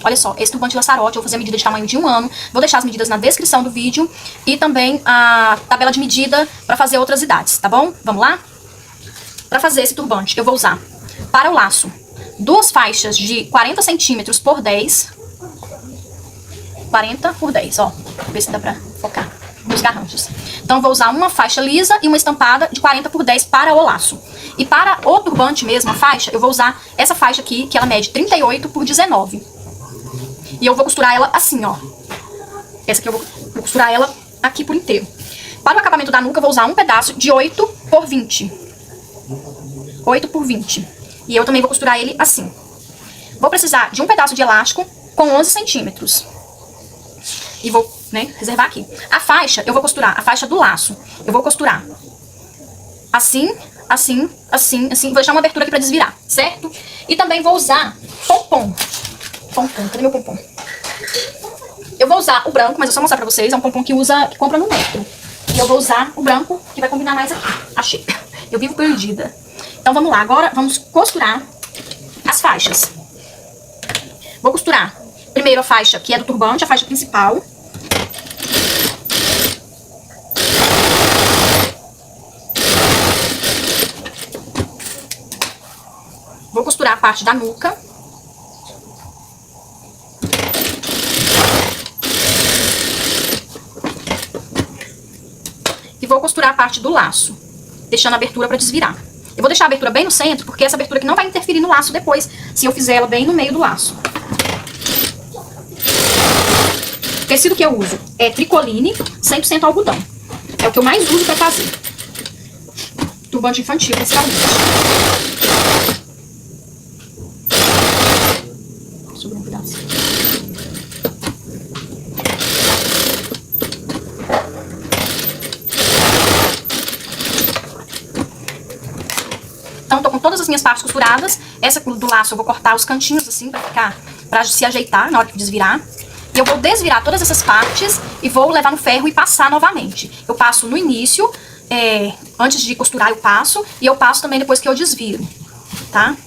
Olha só, esse turbante laçarote, eu vou fazer a medida de tamanho de 1 ano. Vou deixar as medidas na descrição do vídeo e também a tabela de medida pra fazer outras idades, tá bom? Vamos lá? Pra fazer esse turbante, eu vou usar, para o laço, 2 faixas de 40 centímetros por 10. 40 por 10, ó. Ver se dá pra focar nos garranchos. Então, vou usar uma faixa lisa e uma estampada de 40 por 10 para o laço. E para o turbante mesmo, a faixa, eu vou usar essa faixa aqui, que ela mede 38 por 19. E eu vou costurar ela assim, ó. Essa aqui eu vou costurar ela aqui por inteiro. Para o acabamento da nuca, eu vou usar um pedaço de 8 por 20. 8 por 20. E eu também vou costurar ele assim. Vou precisar de um pedaço de elástico com 11 centímetros. E vou, né, reservar aqui. A faixa, eu vou costurar, a faixa do laço. Eu vou costurar assim, assim, assim, assim. Vou deixar uma abertura aqui pra desvirar, certo? E também vou usar pompom. Pompom, cadê meu pompom? Eu vou usar o branco, mas eu só mostrar pra vocês. É um pompom que compra no metro. E eu vou usar o branco, que vai combinar mais aqui. Achei. Eu vivo perdida. Então vamos lá, agora vamos costurar as faixas. Vou costurar primeiro a faixa que é do turbante, a faixa principal. Vou costurar a parte da nuca. E vou costurar a parte do laço, deixando a abertura para desvirar. Eu vou deixar a abertura bem no centro, porque essa abertura aqui não vai interferir no laço depois, se eu fizer ela bem no meio do laço. O tecido que eu uso é tricoline 100% algodão. É o que eu mais uso para fazer turbante infantil, principalmente. Sobrou um pedaço. Então, tô com todas as minhas partes costuradas. Essa do laço eu vou cortar os cantinhos assim, pra se ajeitar na hora que desvirar. E eu vou desvirar todas essas partes e vou levar no ferro e passar novamente. Eu passo no início, antes de costurar eu passo, e eu passo também depois que eu desviro, tá?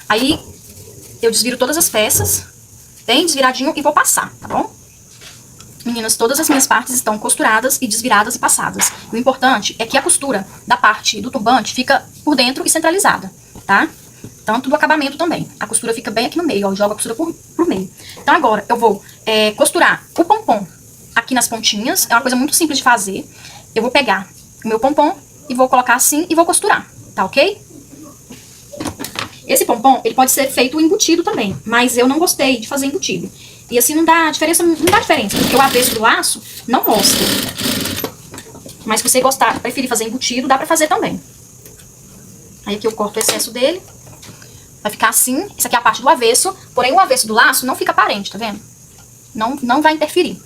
Aí eu desviro todas as peças, bem desviradinho, e vou passar, tá bom? Meninas, todas as minhas partes estão costuradas e desviradas e passadas. O importante é que a costura da parte do turbante fica por dentro e centralizada, tá? Tanto do acabamento também. A costura fica bem aqui no meio, ó, joga a costura pro meio. Então agora eu vou costurar o pompom aqui nas pontinhas. É uma coisa muito simples de fazer. Eu vou pegar o meu pompom e vou colocar assim e vou costurar, tá ok? Esse pompom, ele pode ser feito embutido também, mas eu não gostei de fazer embutido. E assim não dá diferença, porque o avesso do laço não mostra. Mas se você gostar, preferir fazer embutido, dá pra fazer também. Aí aqui eu corto o excesso dele. Vai ficar assim, isso aqui é a parte do avesso, porém o avesso do laço não fica aparente, tá vendo? Não vai interferir.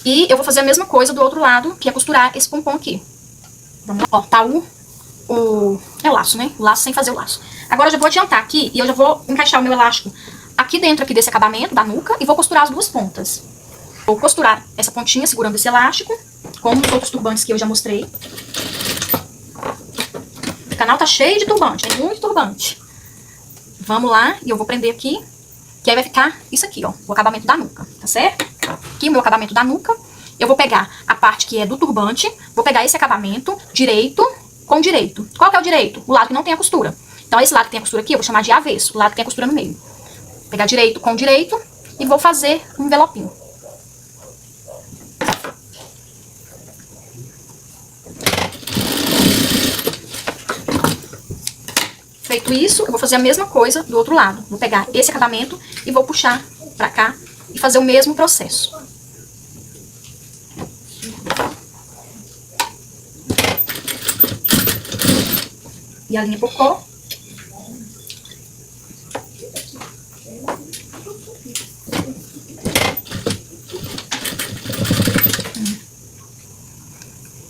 E eu vou fazer a mesma coisa do outro lado, que é costurar esse pompom aqui. Vamos lá, ó, tá é o laço, né? O laço sem fazer o laço. Agora eu já vou adiantar aqui e eu já vou encaixar o meu elástico aqui dentro aqui desse acabamento da nuca e vou costurar as duas pontas. Vou costurar essa pontinha segurando esse elástico, como os outros turbantes que eu já mostrei. O canal tá cheio de turbante, tem muito turbante. Vamos lá, e eu vou prender aqui, que aí vai ficar isso aqui, ó, o acabamento da nuca, tá certo? Aqui o meu acabamento da nuca, eu vou pegar a parte que é do turbante, vou pegar esse acabamento direito com direito. Qual que é o direito? O lado que não tem a costura. Então esse lado que tem a costura aqui, eu vou chamar de avesso, o lado que tem a costura no meio. Vou pegar direito com direito e vou fazer um envelopinho. Feito isso, eu vou fazer a mesma coisa do outro lado. Vou pegar esse acabamento e vou puxar pra cá e fazer o mesmo processo. E a linha pocô.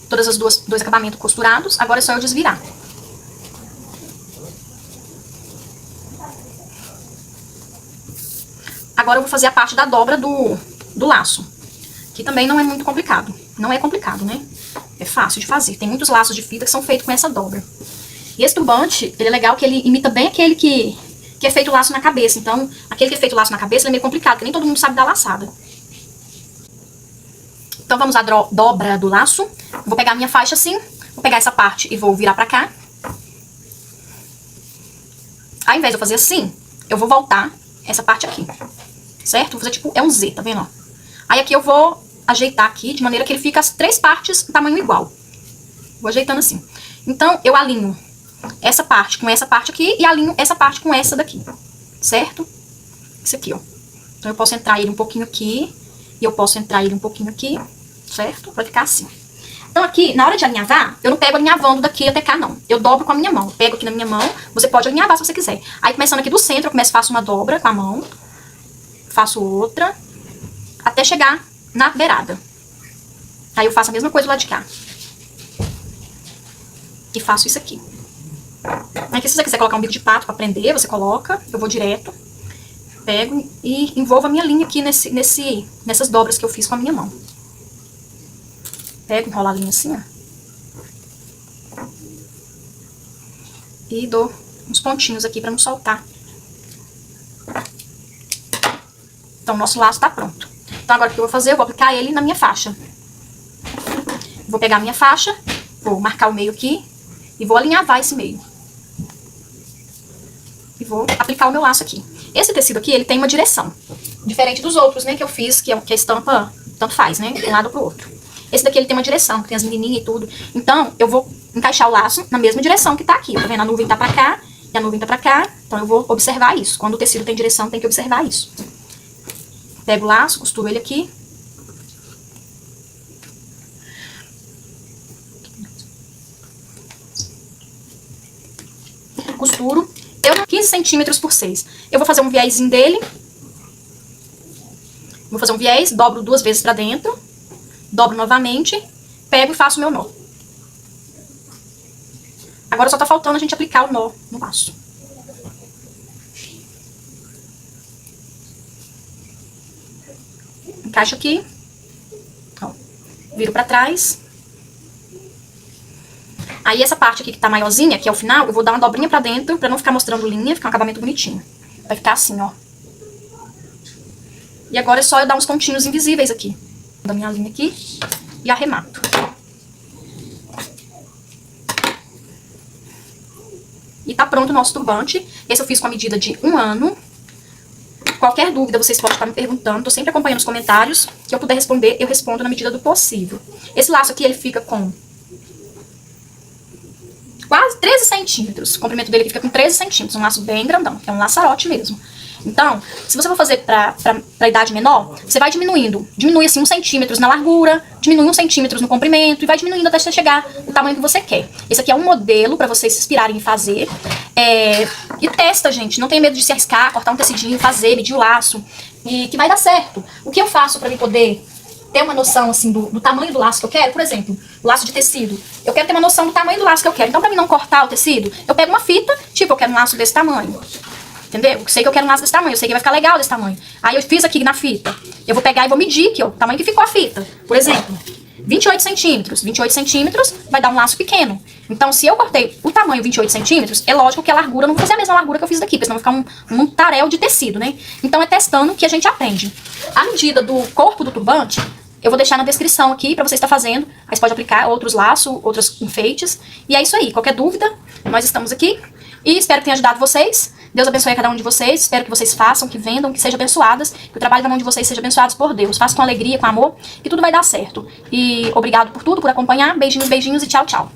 Todas as dois acabamentos costurados, agora é só eu desvirar. Agora eu vou fazer a parte da dobra do laço, que também não é muito complicado. Não é complicado, né? É fácil de fazer. Tem muitos laços de fita que são feitos com essa dobra. E esse turbante, ele é legal que ele imita bem aquele que que é feito laço na cabeça. Então, aquele que é feito laço na cabeça é meio complicado, porque nem todo mundo sabe dar laçada. Então, vamos à dobra do laço. Vou pegar a minha faixa assim, vou pegar essa parte e vou virar pra cá. Ao invés de eu fazer assim, eu vou voltar essa parte aqui, certo? Vou fazer tipo, é um Z, tá vendo, ó? Aí aqui eu vou ajeitar aqui, de maneira que ele fica as 3 partes em tamanho igual. Vou ajeitando assim. Então, eu alinho essa parte com essa parte aqui e alinho essa parte com essa daqui, certo? Isso aqui, ó. Então, eu posso entrar ele um pouquinho aqui e eu posso entrar ele um pouquinho aqui, certo? Vai ficar assim. Então, aqui, na hora de alinhavar, eu não pego alinhavando daqui até cá, não. Eu dobro com a minha mão. Eu pego aqui na minha mão, você pode alinhavar se você quiser. Aí, começando aqui do centro, eu faço uma dobra com a mão, faço outra, até chegar na beirada. Aí, eu faço a mesma coisa do lado de cá. E faço isso aqui. Aqui, se você quiser colocar um bico de pato pra prender, você coloca. Eu vou direto. Pego e envolvo a minha linha aqui nessas dobras que eu fiz com a minha mão. Pego, enrolo a linha assim, ó. E dou uns pontinhos aqui pra não soltar. Então, o nosso laço tá pronto. Então, agora o que eu vou fazer? Eu vou aplicar ele na minha faixa. Vou pegar a minha faixa, vou marcar o meio aqui e vou alinhavar esse meio. E vou aplicar o meu laço aqui. Esse tecido aqui, ele tem uma direção. Diferente dos outros, né, que eu fiz, que a estampa tanto faz, né, de um lado pro outro. Esse daqui, ele tem uma direção, que tem as menininhas e tudo. Então, eu vou encaixar o laço na mesma direção que tá aqui. Tá vendo? A nuvem tá pra cá e a nuvem tá pra cá. Então, eu vou observar isso. Quando o tecido tem direção, tem que observar isso. Pego o laço, costuro ele aqui. Costuro. Eu 15 centímetros por 6. Eu vou fazer um viésinho dele. Vou fazer um viés, dobro 2 vezes pra dentro. Dobro novamente, pego e faço o meu nó. Agora só tá faltando a gente aplicar o nó no laço. Encaixo aqui. Ó, viro pra trás. Aí essa parte aqui que tá maiorzinha, que é o final, eu vou dar uma dobrinha pra dentro, pra não ficar mostrando linha, ficar um acabamento bonitinho. Vai ficar assim, ó. E agora é só eu dar uns pontinhos invisíveis aqui. Da minha linha aqui e arremato. E tá pronto o nosso turbante. Esse eu fiz com a medida de 1 ano. Qualquer dúvida vocês podem estar me perguntando. Tô sempre acompanhando os comentários. Que eu puder responder, eu respondo na medida do possível. Esse laço aqui, ele fica com quase 13 centímetros. O comprimento dele fica com 13 centímetros. Um laço bem grandão. É um laçarote mesmo. Então, se você for fazer pra idade menor, você vai diminuindo. Diminui assim 1 centímetro na largura, diminui 1 centímetro no comprimento e vai diminuindo até você chegar no tamanho que você quer. Esse aqui é um modelo pra vocês se inspirarem em fazer. E testa, gente. Não tenha medo de se arriscar, cortar um tecidinho, fazer, medir o laço. E que vai dar certo. O que eu faço pra mim poder ter uma noção assim do tamanho do laço que eu quero? Por exemplo, laço de tecido. Eu quero ter uma noção do tamanho do laço que eu quero. Então, pra mim não cortar o tecido, eu pego uma fita, tipo, eu quero um laço desse tamanho. Entendeu? Eu sei que eu quero um laço desse tamanho, eu sei que vai ficar legal desse tamanho. Aí eu fiz aqui na fita. Eu vou pegar e vou medir aqui, ó, o tamanho que ficou a fita. Por exemplo, 28 centímetros. 28 centímetros vai dar um laço pequeno. Então, se eu cortei o tamanho 28 centímetros, é lógico que a largura, não vou fazer a mesma largura que eu fiz daqui, porque senão vai ficar um muntaréu de tecido, né? Então, é testando que a gente aprende. A medida do corpo do turbante, eu vou deixar na descrição aqui pra você estar fazendo. Aí você pode aplicar outros laços, outros enfeites. E é isso aí. Qualquer dúvida, nós estamos aqui. E espero que tenha ajudado vocês. Deus abençoe a cada um de vocês. Espero que vocês façam, que vendam, que sejam abençoadas. Que o trabalho da mão de vocês seja abençoado por Deus. Façam com alegria, com amor, que tudo vai dar certo. E obrigado por tudo, por acompanhar. Beijinhos, beijinhos e tchau, tchau.